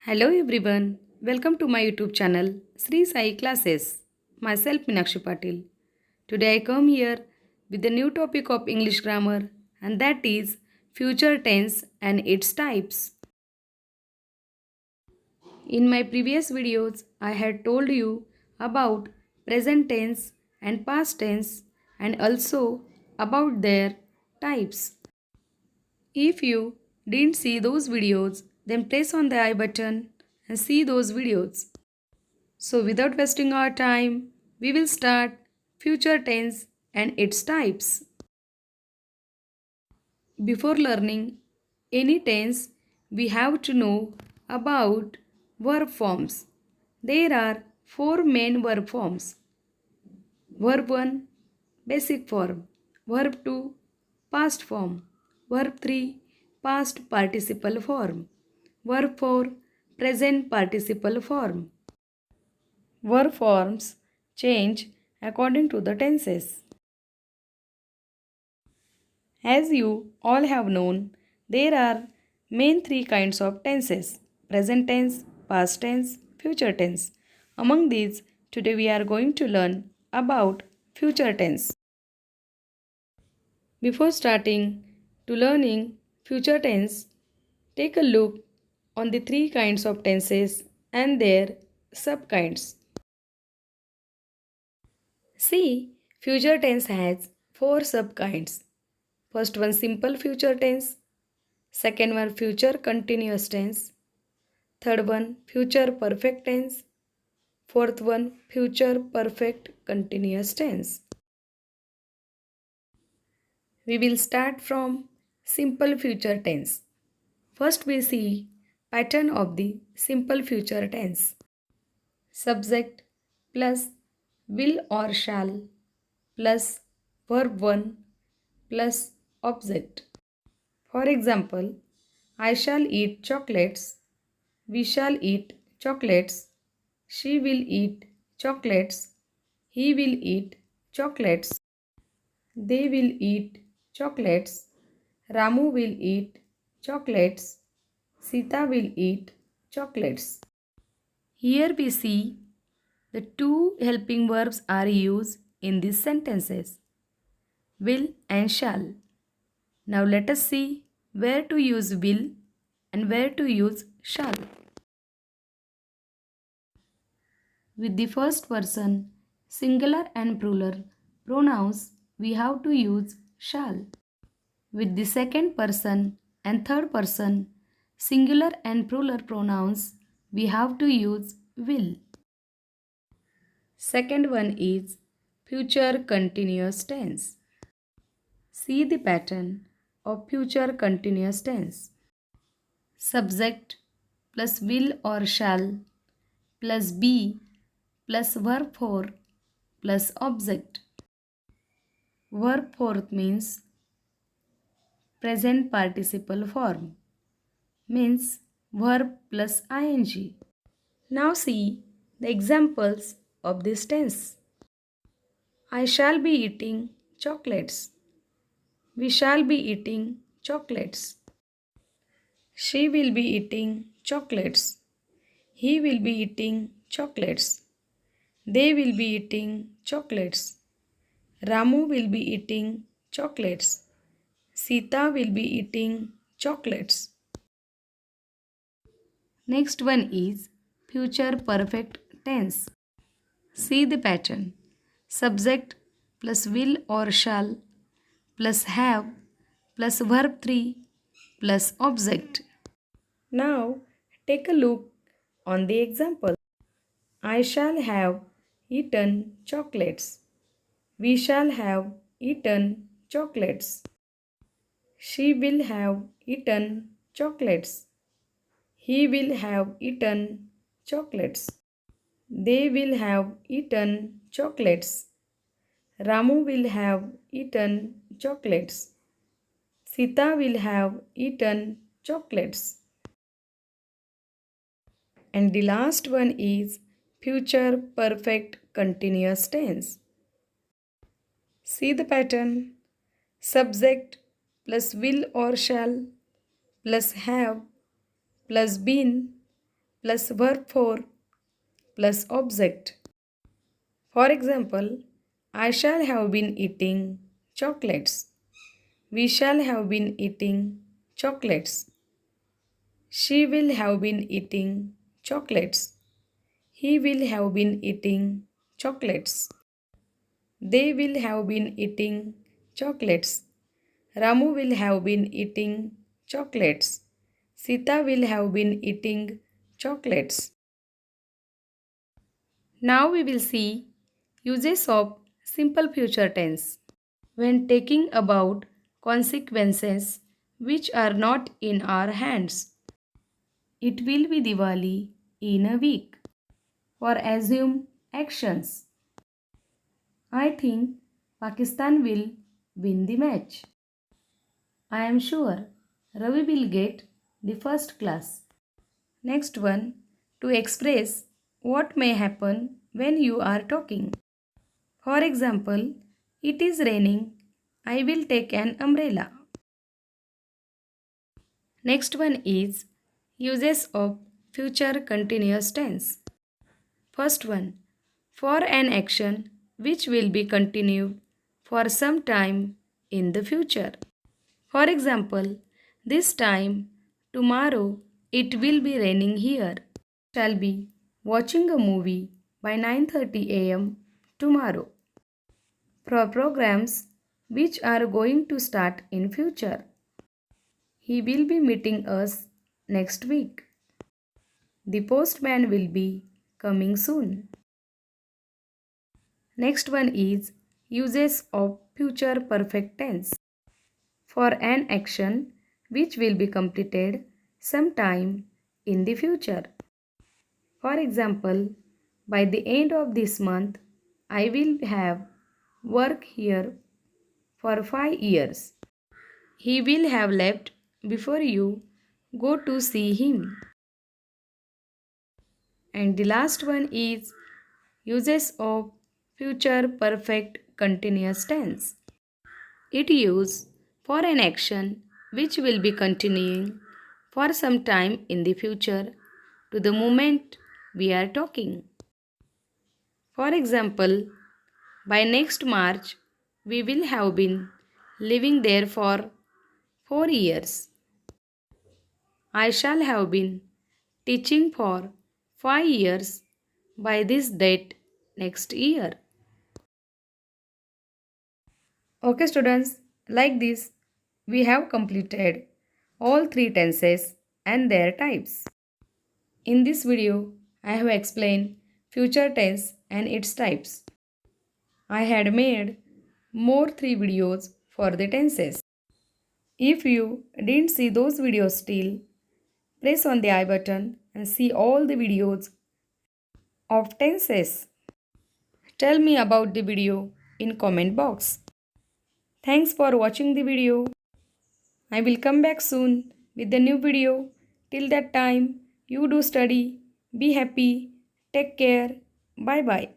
Hello everyone, welcome to my YouTube channel Sri Sai Classes. Myself Meenakshi Patil. Today I come here with a new topic of English grammar, and that is future tense and its types. In my previous videos I had told you about present tense and past tense and also about their types. If you didn't see those videos, then press on the I button and see those videos. So without wasting our time, we will start future tense and its types. Before learning any tense, we have to know about verb forms. There are four main verb forms. Verb 1, basic form. Verb 2, past form. Verb 3, past participle form. Verb 4, present participle form. Verb forms change according to the tenses. As you all have known, there are main three kinds of tenses: present tense, past tense, future tense. Among these, today we are going to learn about future tense. Before starting to learning future tense, take a look on the three kinds of tenses and their subkinds. See, future tense has four subkinds. First one, simple future tense. Second one, future continuous tense. Third one, future perfect tense. Fourth one, future perfect continuous tense. We will start from simple future tense. First we see pattern of the simple future tense. Subject plus will or shall plus verb 1 plus object. For example, I shall eat chocolates, we shall eat chocolates, she will eat chocolates, he will eat chocolates, they will eat chocolates, Ramu will eat chocolates, Sita will eat chocolates. Here we see the two helping verbs are used in these sentences, will and shall. Now let us see where to use will and where to use shall. With the first person, singular and plural pronouns, we have to use shall. With the second person and third person, singular and plural pronouns, we have to use will. Second one is future continuous tense. See the pattern of future continuous tense. Subject plus will or shall plus be plus verb 4 plus object. Verb 4 means present participle form, means verb plus ing. Now see the examples of this tense. I shall be eating chocolates. We shall be eating chocolates. She will be eating chocolates. He will be eating chocolates. They will be eating chocolates. Ramu will be eating chocolates. Sita will be eating chocolates. Next one is future perfect tense. See the pattern. Subject plus will or shall plus have plus verb 3 plus object. Now take a look on the example. I shall have eaten chocolates. We shall have eaten chocolates. She will have eaten chocolates. He will have eaten chocolates. They will have eaten chocolates. Ramu will have eaten chocolates. Sita will have eaten chocolates. And the last one is future perfect continuous tense. See the pattern. Subject plus will or shall plus have plus been plus verb 4 plus object. For example, I shall have been eating chocolates. We shall have been eating chocolates. She will have been eating chocolates. He will have been eating chocolates. They will have been eating chocolates. Ramu will have been eating chocolates. Sita will have been eating chocolates. Now we will see uses of simple future tense. When taking about consequences which are not in our hands. It will be Diwali in a week. For assume actions. I think Pakistan will win the match. I am sure Ravi will get the first class. Next one, to express what may happen when you are talking. For example, it is raining. I will take an umbrella. Next one is uses of future continuous tense. First one, for an action which will be continued for some time in the future. For example, this time tomorrow it will be raining here. Shall be watching a movie by 9:30 a.m. tomorrow. For programs which are going to start in future. He will be meeting us next week. The postman will be coming soon. Next one is uses of future perfect tense. For an action which will be completed sometime in the future. For example, by the end of this month, I will have work here for 5 years. He will have left before you go to see him. And the last one is uses of future perfect continuous tense. It used for an action which will be continuing for some time in the future to the moment we are talking. For example, by next March, we will have been living there for 4 years. I shall have been teaching for 5 years by this date next year. Okay students, like this, we have completed all three tenses and their types. In this video, I have explained future tense and its types. I had made more 3 videos for the tenses. If you didn't see those videos still, press on the I button and see all the videos of tenses. Tell me about the video in comment box. Thanks for watching the video. I will come back soon with the new video. Till that time, you do study, be happy, take care, bye bye.